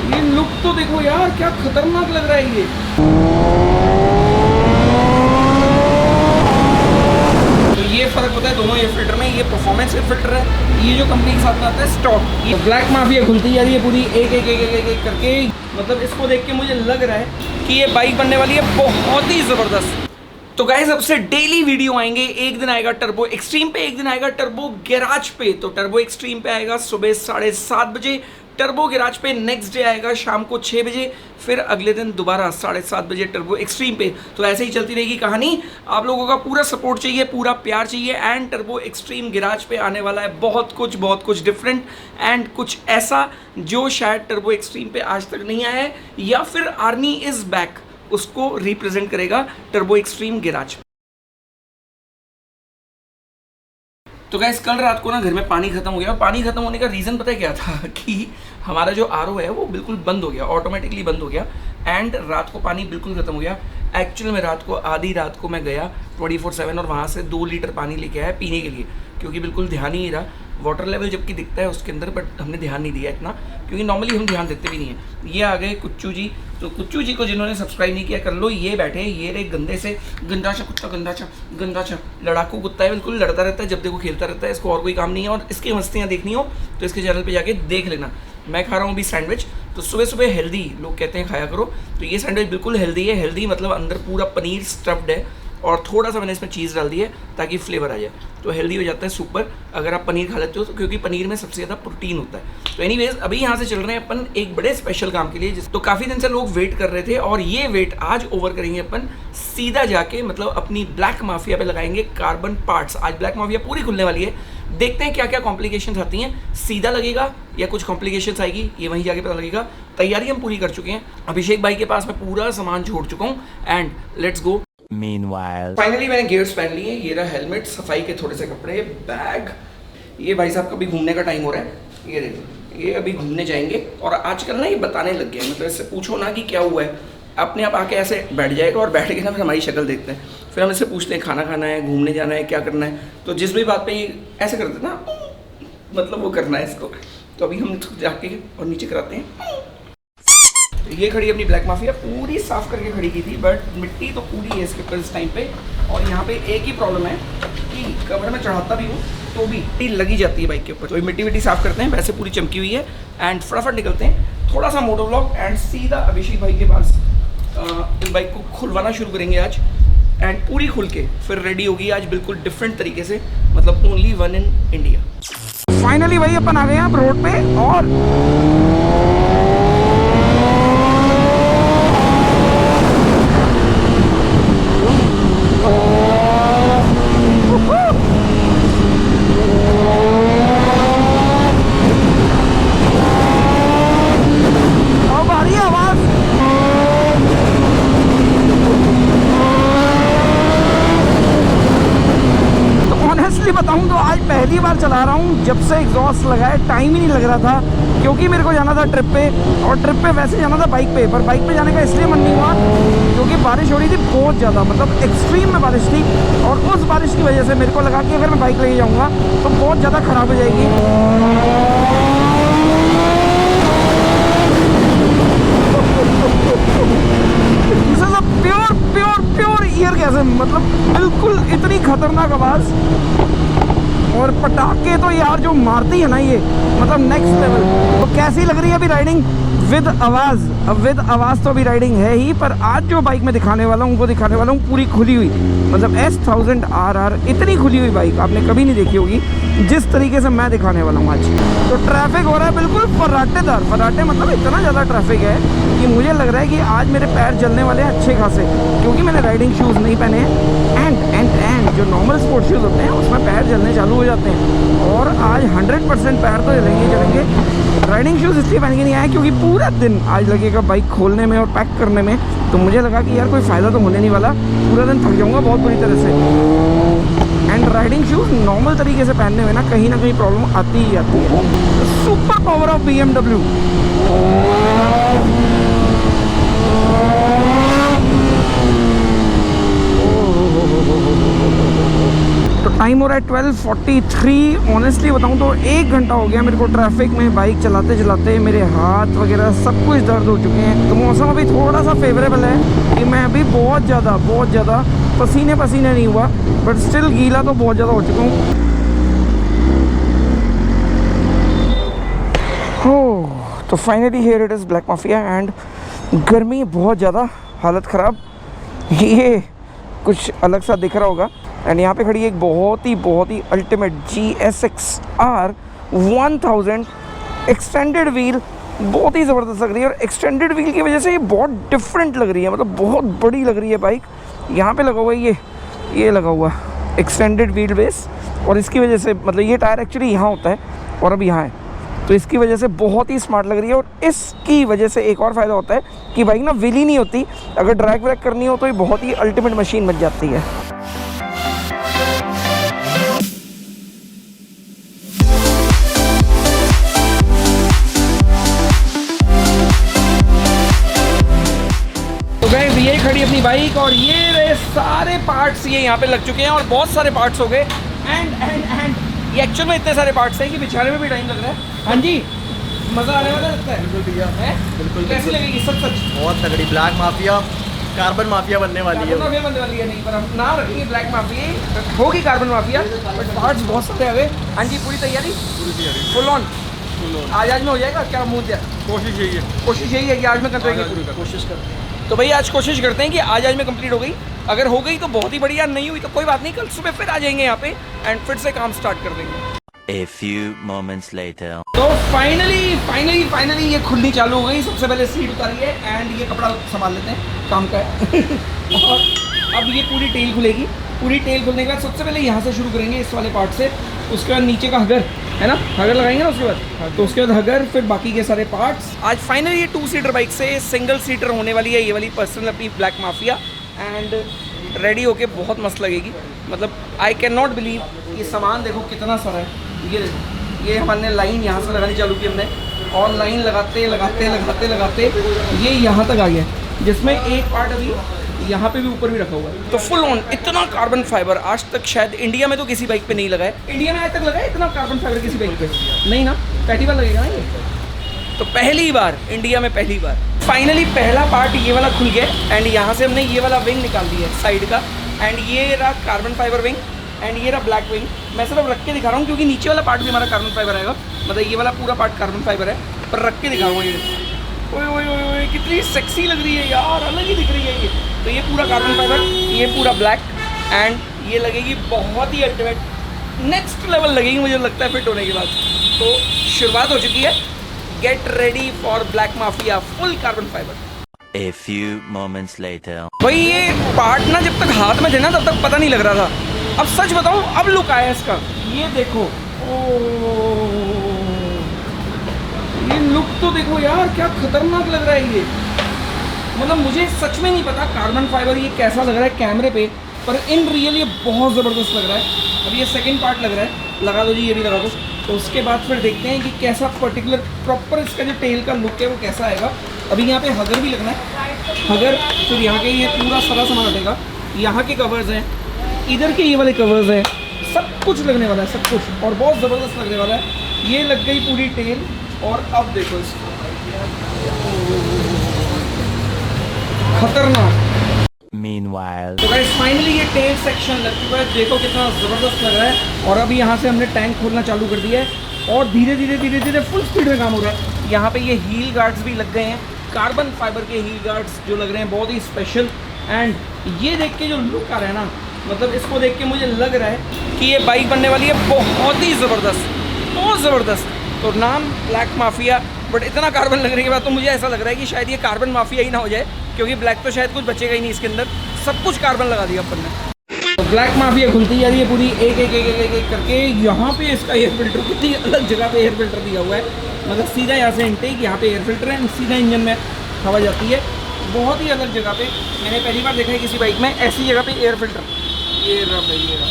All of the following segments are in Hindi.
ये लुक तो देखो यार, क्या खतरनाक लग रहा है ये। तो ये फर्क होता है दोनों एयर फिल्टर में। ये परफॉर्मेंस एयर फिल्टर है, ये जो कंपनी के साथ में आता है स्टॉक। ये ब्लैक माफिया खुलती जा रही है पूरी एक एक एक एक एक, एक करके। मतलब इसको देख के मुझे लग रहा है कि ये बाइक बनने वाली है बहुत ही जबरदस्त। तो गाइस अब से डेली वीडियो आएंगे। एक दिन आएगा टर्बो एक्सट्रीम पे, एक दिन आएगा टर्बो गैराज पे। तो टर्बो एक्सट्रीम पे आएगा सुबह 7:30 बजे, टर्बो गैराज पे नेक्स्ट डे आएगा शाम को 6 बजे, फिर अगले दिन दोबारा 7:30 बजे टर्बो एक्सट्रीम पे। तो ऐसे ही चलती रहेगी कहानी। आप लोगों का पूरा सपोर्ट चाहिए, पूरा प्यार चाहिए। एंड टर्बो एक्सट्रीम गैराज पे आने वाला है बहुत कुछ डिफरेंट एंड कुछ ऐसा जो शायद टर्बो एक्सट्रीम पे आज तक नहीं आया है, या फिर आर्मी इज बैक उसको रिप्रेजेंट करेगा टर्बो एक्सट्रीम गैराज। तो गाइस कल रात को ना घर में पानी खत्म हो गया। और पानी खत्म होने का रीज़न पता है क्या था कि हमारा जो आरओ है वो बिल्कुल बंद हो गया, ऑटोमेटिकली बंद हो गया। एंड रात को पानी बिल्कुल खत्म हो गया। एक्चुअल में रात को आधी रात को मैं गया 24/7 और वहाँ से 2 लीटर पानी लेके आया पीने के लिए, क्योंकि बिल्कुल ध्यान ही नहीं रहा। वाटर लेवल जबकि दिखता है उसके अंदर, बट हमने ध्यान नहीं दिया इतना, क्योंकि नॉर्मली हम ध्यान देते भी नहीं हैं। ये आ गए कुच्चू जी। तो कुच्चू जी को जिन्होंने सब्सक्राइब नहीं किया कर लो। ये बैठे, ये रे गंदे से गंदा सा कुत्ता, गंदा सा लड़ाकू कुत्ता है, बिल्कुल लड़ता रहता है, जब देखो खेलता रहता है। इसको और कोई काम नहीं है, और इसकी मस्तियाँ देखनी हो तो इसके चैनल पे जाके देख लेना। मैं खा रहा हूँ अभी सैंडविच। तो सुबह सुबह हेल्दी लोग कहते हैं खाया करो, तो ये सैंडविच बिल्कुल हेल्दी है। हेल्दी मतलब अंदर पूरा पनीर स्टफ्ड है, और थोड़ा सा मैंने इसमें चीज़ डाल दी है ताकि फ्लेवर आ जाए, तो हेल्दी हो जाता है सुपर। अगर आप पनीर खा लेते हो तो, क्योंकि पनीर में सबसे ज़्यादा प्रोटीन होता है। तो एनीवेज अभी यहाँ से चल रहे हैं अपन एक बड़े स्पेशल काम के लिए, तो काफ़ी दिन से लोग वेट कर रहे थे, और ये वेट आज ओवर करेंगे अपन सीधा जाके। मतलब अपनी ब्लैक माफिया पे लगाएंगे कार्बन पार्ट्स। आज ब्लैक माफिया पूरी खुलने वाली है। देखते हैं क्या क्या कॉम्प्लिकेशंस आती हैं, सीधा लगेगा या कुछ कॉम्प्लिकेशंस आएगी, ये वहीं जाके पता लगेगा। तैयारी हम पूरी कर चुके हैं। अभिषेक भाई के पास मैं पूरा सामान छोड़ चुका हूँ, and let's go. Meanwhile, finally मैंने गियर्स पहन लिए। ये रहा हेलमेट, सफाई के थोड़े से कपड़े, बैग। ये भाई साहब का भी घूमने का टाइम हो रहा है। ये देखो, ये अभी घूमने जाएंगे। और आजकल ना ये बताने लग गया, मतलब इससे पूछो ना कि क्या हुआ है, अपने आप आके ऐसे बैठ जाएगा, और बैठ के ना फिर हमारी शक्ल देखते हैं। फिर हम इससे पूछते हैं खाना खाना है, घूमने जाना है, क्या करना है। तो जिस भी बात पे ये ऐसे करते ना, मतलब वो करना है इसको। तो अभी हम जाके और नीचे कराते हैं। ये खड़ी अपनी ब्लैक माफिया, पूरी साफ करके खड़ी की थी, बट मिट्टी तो पूरी है इसके ऊपर इस टाइम पे। और यहाँ पे एक ही प्रॉब्लम है कि कवर में चढ़ाता भी हूँ तो भी मिट्टी लगी जाती है बाइक के ऊपर। तो मिट्टी विट्टी साफ करते हैं, वैसे पूरी चमकी हुई है। एंड फटाफट निकलते हैं, थोड़ा सा मोटो व्लॉग, एंड सीधा अभिषेक भाई के पास इस बाइक को खुलवाना शुरू करेंगे आज। एंड पूरी खुल के फिर रेडी होगी आज बिल्कुल डिफरेंट तरीके से, मतलब only one in India. Finally भाई अपन आ गए हैं रोड पे, और बताऊं तो आज पहली बार चला रहा हूं जब से एग्जॉस्ट लगा है। टाइम ही नहीं लग रहा था, क्योंकि मेरे को जाना था ट्रिप पे, और ट्रिप पे वैसे जाना था बाइक पे, पर बाइक पे जाने का इसलिए मन नहीं हुआ क्योंकि बारिश हो रही थी बहुत ज़्यादा, मतलब एक्सट्रीम में बारिश थी। और उस बारिश की वजह से मेरे को लगा कि अगर मैं बाइक ले जाऊँगा तो बहुत ज़्यादा ख़राब हो जाएगी। प्योर ईयर गैस, मतलब बिल्कुल इतनी खतरनाक आवाज़, और पटाखे तो यार जो मारती है ना ये, मतलब नेक्स्ट लेवल। तो कैसी लग रही है अभी राइडिंग विद आवाज़? अब विद आवाज़ तो अभी राइडिंग है ही, पर आज जो बाइक में दिखाने वाला हूँ वो दिखाने वाला हूँ पूरी खुली हुई, मतलब S1000RR। इतनी खुली हुई बाइक आपने कभी नहीं देखी होगी जिस तरीके से मैं दिखाने वाला हूँ आज। तो ट्रैफिक हो रहा है बिल्कुल फर्राटेदार, फर्राटे मतलब इतना ज़्यादा ट्रैफिक है कि मुझे लग रहा है कि आज मेरे पैर जलने वाले हैं अच्छे खासे, क्योंकि मैंने राइडिंग शूज़ नहीं पहने हैं। एंड जो नॉर्मल स्पोर्ट्स शूज़ होते हैं उसमें पैर जलने चालू हो जाते हैं, और आज 100% पैर तो जलेंगे। राइडिंग शूज़ इसलिए पहन के नहीं आया क्योंकि पूरा दिन आज लगेगा बाइक खोलने में और पैक करने में, तो मुझे लगा कि यार कोई फ़ायदा तो होने नहीं वाला, पूरा दिन थक जाऊँगा बहुत बुरी तरह से। एंड राइडिंग शूज़ नॉर्मल तरीके से पहनने में ना कहीं प्रॉब्लम आती ही आती है। Super power of BMW। तो टाइम हो रहा है 12:43। ऑनेस्टली बताऊं तो 1 घंटा हो गया मेरे को ट्रैफिक में बाइक चलाते चलाते। मेरे हाथ वगैरह सब कुछ दर्द हो चुके हैं। तो मौसम अभी थोड़ा सा फेवरेबल है कि मैं अभी बहुत ज़्यादा पसीने नहीं हुआ, बट स्टिल गीला तो बहुत ज़्यादा हो चुका हूँ। तो finally here it is black mafia and गर्मी बहुत ज़्यादा, हालत ख़राब। ये कुछ अलग सा दिख रहा होगा। एंड यहाँ पे खड़ी है एक बहुत ही अल्टीमेट GSX-R 1000 एक्सटेंडेड व्हील। बहुत ही ज़बरदस्त लग रही है और एक्सटेंडेड व्हील की वजह से ये बहुत डिफरेंट लग रही है, मतलब बहुत बड़ी लग रही है बाइक। यहाँ पे लगा हुआ है ये लगा हुआ एक्सटेंडेड व्हील बेस, और इसकी वजह से मतलब ये टायर एक्चुअली यहाँ होता है और अब यहाँ है, तो इसकी वजह से बहुत ही स्मार्ट लग रही है। और इसकी वजह से एक और फ़ायदा होता है कि बाइक ना व्हीली नहीं होती। अगर ड्रैग व्रैग करनी हो तो ये बहुत ही अल्टीमेट मशीन बन जाती है। तो गाइस ये खड़ी अपनी बाइक और ये रहे सारे पार्ट्स, ये यहाँ पे लग चुके हैं और बहुत सारे पार्ट्स हो गए। एंड ये एक्चुअल में इतने सारे पार्ट्स हैं कि बिछाने में भी टाइम लग रहा है। हाँ जी, मज़ा आने वाला लगता है। बिल्कुल भैया, बिल्कुल। कैसी लगेगी? सच बहुत तगड़ी ब्लैक माफिया, कार्बन माफिया बनने वाली है। कार्बन माफिया बनने वाली है, नहीं पर हम नाम रखेंगे ब्लैक माफिया, होगी कार्बन माफिया, बट पार्ट्स बहुत सारे आ गए। हाँ जी, पूरी तैयारी फुल ऑन। आज में हो जाएगा क्या? मुँह दिया, कोशिश यही है कि आज में कर देंगे, पूरी कोशिश कर। तो भैया आज कोशिश करते हैं कि आज में कंप्लीट हो गई। अगर हो गई तो बहुत ही बढ़िया, नहीं हुई तो कोई बात नहीं, कल सुबह फिर आ जाएंगे यहाँ पे एंड फिर से काम स्टार्ट कर देंगे। A few moments later. तो फाइनली ये खुलनी चालू हो गई। सबसे पहले सीट उतारी है एंड ये कपड़ा संभाल लेते हैं, काम का है। और अब ये पूरी टेल खुलेगी। पूरी टेल खुलने के बाद सबसे पहले यहाँ से शुरू करेंगे, इस वाले पार्ट से। उसके बाद नीचे का हगर है ना, हगर लगाएंगे ना उसके बाद, तो उसके बाद हगर, फिर बाकी के सारे पार्ट्स। आज फाइनली ये 2 सीटर बाइक से सिंगल सीटर होने वाली है, ये वाली पर्सनल अपनी ब्लैक माफिया। एंड रेडी होके बहुत मस्त लगेगी। मतलब आई कैन नॉट बिलीव, ये सामान देखो कितना सारा है। ये हमने लाइन यहाँ से लगानी चालू की हमने, और लाइन लगाते ये यहाँ तक आ गया, जिसमें एक पार्ट अभी यहाँ पे भी ऊपर भी रखा हुआ है। तो फुल ऑन इतना कार्बन फाइबर आज तक शायद इंडिया में तो किसी बाइक पे नहीं लगा है। इंडिया में आज तक लगा है इतना कार्बन फाइबर किसी बाइक पे? नहीं ना, पहली बार लगेगा ना ये। तो पहली बार इंडिया में, पहली बार फाइनली पहला पार्ट ये वाला खुल गया। एंड यहाँ से हमने ये वाला विंग निकाल दिया है साइड का। एंड ये रहा कार्बन फाइबर विंग एंड ये रहा ब्लैक विंग। मैं सिर्फ रख के दिखा रहा हूँ क्योंकि नीचे वाला पार्ट भी हमारा कार्बन फाइबर आएगा, मतलब ये वाला पूरा पार्ट कार्बन फाइबर है, पर रख के दिखा रहा हूँ। ये ओए कितनी सेक्सी लग रही है यार, अलग ही दिख रही है ये। तो ये पूरा कार्बन फाइबर, ये पूरा ब्लैक, एंड ये लगेगी बहुत ही अल्टीमेट, नेक्स्ट लेवल लगेगी मुझे लगता है फिट होने के बाद। तो शुरुआत हो चुकी है, get ready for black mafia full carbon fibre. A few moments later. भाई ये पार्ट ना जब तक हाथ में थे ना तब तक पता नहीं लग रहा था, अब सच बताऊं अब लुक आया इसका। ये देखो, ये लुक तो देखो यार, क्या खतरनाक लग रहा है ये। मतलब मुझे सच में नहीं पता कार्बन फाइबर ये कैसा लग रहा है कैमरे पे, पर इन रियल ये बहुत ज़बरदस्त लग रहा है। अब ये सेकंड पार्ट लग रहा है, लगा दो जी, ये भी लगा दो। तो उसके बाद फिर देखते हैं कि कैसा पर्टिकुलर प्रॉपर इसका जो टेल का लुक है वो कैसा आएगा। अभी यहाँ पे हगर भी लगना है, हगर, फिर यहाँ के ये पूरा सारा सामान हटेगा। यहाँ के कवर्स हैं, इधर के ये वाले कवर्स हैं, सब कुछ लगने वाला है, सब कुछ, और बहुत ज़बरदस्त लगने वाला है। ये लग गई पूरी टेल, और अब देखो इसको, खतरनाक। Meanwhile. तो गाइस फाइनली ये टेल सेक्शन लग चुका है, देखो कितना ज़बरदस्त लग रहा है। और अभी यहाँ से हमने टैंक खोलना चालू कर दिया है और धीरे धीरे फुल स्पीड में काम हो रहा है। यहाँ पे ये हील गार्ड्स भी लग गए हैं, कार्बन फाइबर के हील गार्ड्स जो लग रहे हैं बहुत ही स्पेशल। एंड ये देख के जो लुक आ रहा है ना, मतलब इसको देख के मुझे लग रहा है कि ये बाइक बनने वाली है बहुत ही ज़बरदस्त, बहुत ज़बरदस्त। तो नाम ब्लैक माफिया, बट इतना कार्बन लगने के बाद तो मुझे ऐसा लग रहा है कि शायद ये कार्बन माफिया ही ना हो जाए, क्योंकि ब्लैक तो शायद कुछ बचेगा ही नहीं इसके अंदर, सब कुछ कार्बन लगा दिया अपन ने। तो ब्लैक माफिया खुलती जा रही है पूरी, एक करके। यहाँ पे इसका एयर फिल्टर, कितनी अलग जगह पे एयर फिल्टर दिया हुआ है, मतलब सीधा यहाँ से इनटेक, यहाँ पे एयर फिल्टर है, सीधा इंजन में हवा जाती है। बहुत ही अलग जगह पे मैंने पहली बार देखा है किसी बाइक में ऐसी जगह पे एयर फिल्टर। ये रहा भाई, ये रहा,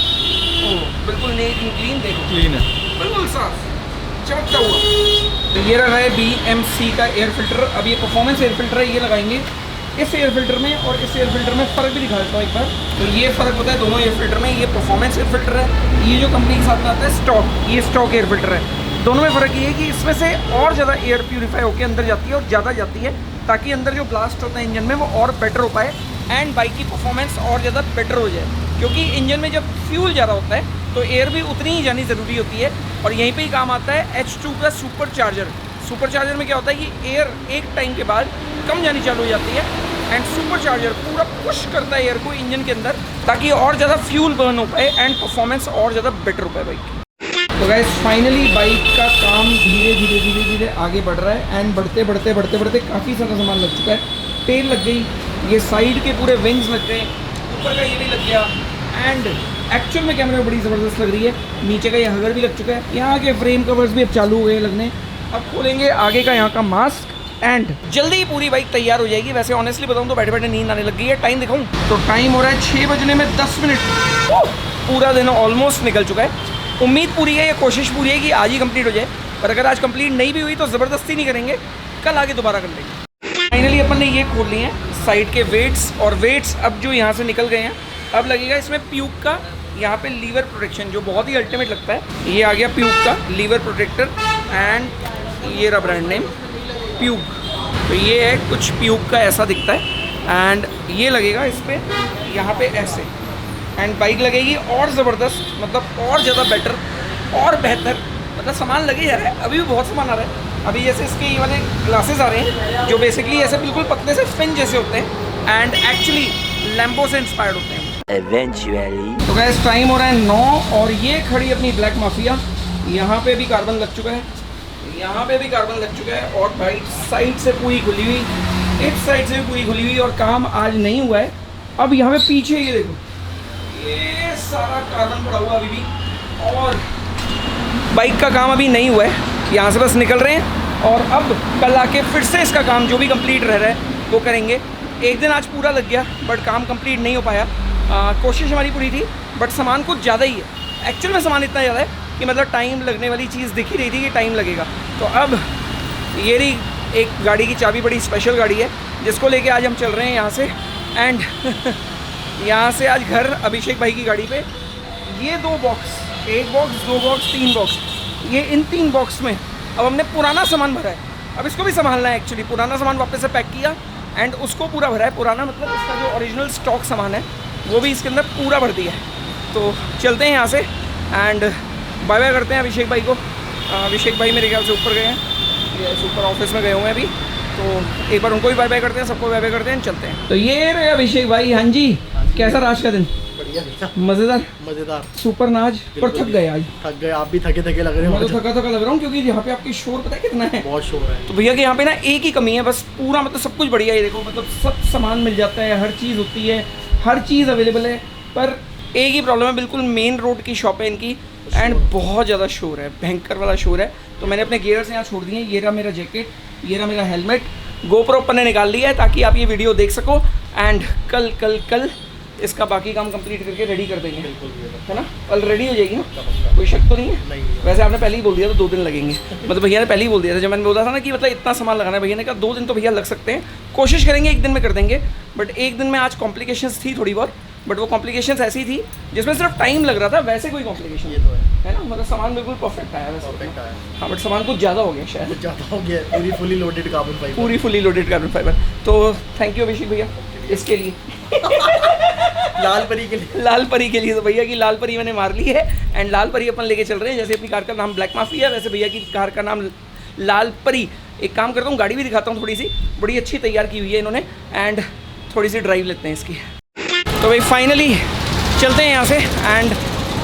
ओह बिल्कुल नीट एंड क्लीन, देखो क्लीन है, बिल्कुल साफ चमकता हुआ। तो ये रहा है BMC का एयर फिल्टर। अब ये परफॉर्मेंस एयर फिल्टर है, ये लगाएंगे इस एयर फिल्टर में और इस एयर फिल्टर में फ़र्क भी दिखा देता हूँ एक बार। तो ये फ़र्क होता है दोनों एयर फिल्टर में। ये परफॉर्मेंस एयर फिल्टर है, ये जो कंपनी के साथ में आता है स्टॉक, ये स्टॉक एयर फिल्टर है। दोनों में फ़र्क ये है कि इसमें से और ज़्यादा एयर प्यूरीफाई होकर अंदर जाती है और ज़्यादा जाती है, ताकि अंदर जो ब्लास्ट होता है इंजन में वो और बेटर हो पाए एंड बाइक की परफॉर्मेंस और ज़्यादा बेटर हो जाए। क्योंकि इंजन में जब फ्यूल ज़्यादा होता है तो एयर भी उतनी ही जानी ज़रूरी होती है। और यहीं पे ही काम आता है H2 का सुपर चार्जर। सुपर चार्जर में क्या होता है कि एयर एक टाइम के बाद कम जानी चालू हो जाती है एंड सुपर चार्जर पूरा पुश करता है एयर को इंजन के अंदर, ताकि और ज़्यादा फ्यूल बर्न हो पाए एंड परफॉर्मेंस और ज़्यादा बेटर हो पाए बाइक की। तो गाइस फाइनली बाइक का काम धीरे धीरे आगे बढ़ रहा है एंड बढ़ते बढ़ते काफ़ी सारा सामान लग चुका है। टेल लग गई, ये साइड के पूरे विंग्स लग गए, ऊपर का ये भी लग गया एंड एक्चुअल में कैमरे में बड़ी ज़बरदस्त लग रही है। नीचे का ये हगर भी लग चुका है, यहाँ के फ्रेम कवर्स भी अब चालू हो गए लगने। अब खोलेंगे आगे का यहाँ का मास्क एंड जल्दी ही पूरी बाइक तैयार हो जाएगी। वैसे ऑनेस्टली बताऊँ तो बैठे बैठे नींद आने लग गई है। टाइम दिखाऊँ तो टाइम हो रहा है 6 बजने में 10 मिनट। पूरा दिन ऑलमोस्ट निकल चुका है। उम्मीद पूरी है, ये कोशिश पूरी है कि आज ही कंप्लीट हो जाए, पर अगर आज कंप्लीट नहीं भी हुई तो ज़बरदस्ती नहीं करेंगे, कल आगे दोबारा कर लेंगे। फाइनली अपन ने ये खोल लिए हैं साइड के वेट्स, और वेट्स अब जो यहाँ से निकल गए हैं। अब लगेगा इसमें प्यूक का यहाँ पे लीवर प्रोटेक्शन, जो बहुत ही अल्टीमेट लगता है। ये आ गया प्यूक का लीवर प्रोटेक्टर एंड ये रहा ब्रांड नेम प्यूक। तो ये है कुछ प्यूक का ऐसा दिखता है एंड ये लगेगा इस पर यहाँ पे ऐसे एंड बाइक लगेगी और ज़बरदस्त, मतलब और ज़्यादा बेटर और बेहतर। मतलब सामान लगे जा रहा है, अभी भी बहुत सामान आ रहा है। अभी जैसे इसके ये वाले ग्लासेस आ रहे हैं जो बेसिकली ऐसे बिल्कुल पतले से फिन जैसे होते हैं एंड एक्चुअली लैम्बो से इंस्पायर्ड होते हैं। Eventually. तो गाइस टाइम हो रहा है 9 और ये खड़ी अपनी ब्लैक माफिया। यहाँ पे भी कार्बन लग चुका है, यहाँ पे भी कार्बन लग चुका है और राइट साइड से पूरी खुली हुई, इस साइड से भी पूरी खुली हुई और काम आज नहीं हुआ है। अब यहाँ पे पीछे ये देखो, ये सारा कार्बन पड़ा हुआ अभी भी, और बाइक का काम अभी नहीं हुआ है। यहाँ से बस निकल रहे हैं और अब कल आके फिर से इसका काम जो भी कंप्लीट रह रहा है वो करेंगे। एक दिन आज पूरा लग गया बट काम कंप्लीट नहीं हो पाया। कोशिश हमारी पूरी थी बट सामान कुछ ज़्यादा ही है। एक्चुअल में सामान इतना ज़्यादा है कि मतलब टाइम लगने वाली चीज़ दिख ही रही थी कि टाइम लगेगा। तो अब ये रही एक गाड़ी की चाबी, बड़ी स्पेशल गाड़ी है जिसको लेके आज हम चल रहे हैं यहाँ से एंड यहाँ से आज घर अभिषेक भाई की गाड़ी पे। ये 2 बॉक्स, 1 बॉक्स 2 बॉक्स 3 बॉक्स, ये इन 3 बॉक्स में अब हमने पुराना सामान भरा है। अब इसको भी संभालना है। एक्चुअली पुराना सामान वापस से पैक किया एंड उसको पूरा भरा है। पुराना मतलब इसका जो ओरिजिनल स्टॉक सामान है वो भी इसके अंदर पूरा भर दिया है। तो चलते हैं यहाँ से एंड बाय बाय करते हैं अभिषेक भाई को। अभिषेक भाई मेरे ख्याल से ऊपर गए हैं, ये सुपर ऑफिस में गए हुए हैं अभी, तो एक बार उनको भी बाय बाय करते हैं, सबको बाय बाय करते हैं, चलते हैं। तो ये रहे अभिषेक भाई। हाँ जी, कैसा राज का दिन? बढ़िया, मज़ेदार सुपर नाज। पर थक गए आज? थक गए, आप भी थके लग रहे हो। मैं तो थका लग रहा हूँ क्योंकि यहाँ पे आपकी शोर पता है कितना है? बहुत शोर है। तो भैया कि यहाँ पे ना एक ही कमी है बस, पूरा मतलब सब कुछ बढ़िया है। देखो मतलब सब सामान मिल जाता है, हर चीज़ होती है, हर चीज़ अवेलेबल है, पर एक ही प्रॉब्लम है, बिल्कुल मेन रोड की शॉप है इनकी एंड बहुत ज़्यादा शोर है, भयंकर वाला शोर है। तो मैंने अपने गियर्स यहाँ छोड़ दिए हैं। ये रहा मेरा जैकेट, ये रहा मेरा हेलमेट, गोप्रो अपन ने निकाल लिया है ताकि आप ये वीडियो देख सको एंड कल इसका बाकी काम कंप्लीट करके रेडी कर देंगे, है ना? कल रेडी हो जाएगी ना, कोई शक तो नहीं है? नहीं। वैसे आपने पहले ही बोल दिया था 2 दिन लगेंगे, मतलब भैया ने पहले ही बोल दिया था जब मैंने बोला था ना कि मतलब इतना सामान लगाना है। भैया ने कहा 2 दिन तो भैया लग सकते हैं, कोशिश करेंगे 1 दिन में कर देंगे। बट 1 दिन में आज कॉम्प्लिकेशंस थी थोड़ी बहुत, बट वो कॉम्प्लिकेशंस ऐसी थी जिसमें सिर्फ टाइम लग रहा था, वैसे कोई कॉम्प्लिकेशन ये तो है ना? मतलब सामान बिल्कुल परफेक्ट आया वैसे। परफेक्ट आया। हाँ बट सामान कुछ ज़्यादा हो गया शायद, ज़्यादा हो गया। पूरी फुली लोडेड कार्बन फाइबर, पूरी फुली लोडेड कार्बन फाइबर। तो थैंक यू अभिषेक भैया इसके लिए। लाल परी के लिए, लाल परी के लिए। तो भैया की लाल परी मैंने मार ली है एंड लाल परी अपन लेके चल रहे हैं। जैसे अपनी कार का नाम ब्लैक माफिया है वैसे भैया की कार का नाम लाल परी। एक काम करता हूँ, गाड़ी भी दिखाता हूँ, थोड़ी सी बड़ी अच्छी तैयार की हुई है इन्होंने एंड थोड़ी सी ड्राइव लेते हैं इसकी। तो भाई फाइनली चलते हैं यहाँ से एंड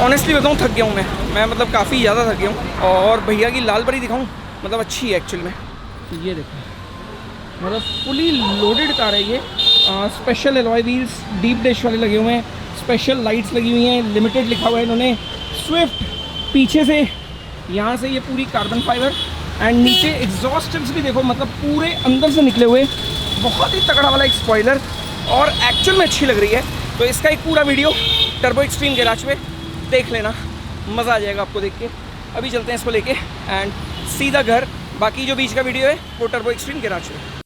ऑनेस्टली बताऊँ थक गया हूँ मैं मतलब काफ़ी ज़्यादा थक गया हूँ। और भैया की लाल परी दिखाऊँ, मतलब अच्छी है एक्चुअल में। ये देखो मतलब फुली लोडेड कार है ये। Special alloy wheels deep dash वाले लगे हुए हैं, स्पेशल लाइट्स लगी हुई हैं, लिमिटेड लिखा हुआ है इन्होंने, स्विफ्ट पीछे से, यहाँ से ये पूरी कार्बन फाइबर एंड नीचे एग्जॉस्ट टिप्स भी देखो, मतलब पूरे अंदर से निकले हुए, बहुत ही तगड़ा वाला एक स्पॉइलर और एक्चुअल में अच्छी लग रही है। तो इसका एक पूरा वीडियो टर्बो एक्सट्रीम गैराज पे देख लेना, मज़ा आ जाएगा आपको देख के। अभी चलते हैं इसको लेके एंड सीधा घर। बाकी जो बीच का वीडियो है वो टर्बो एक्सट्रीम गैराज पे।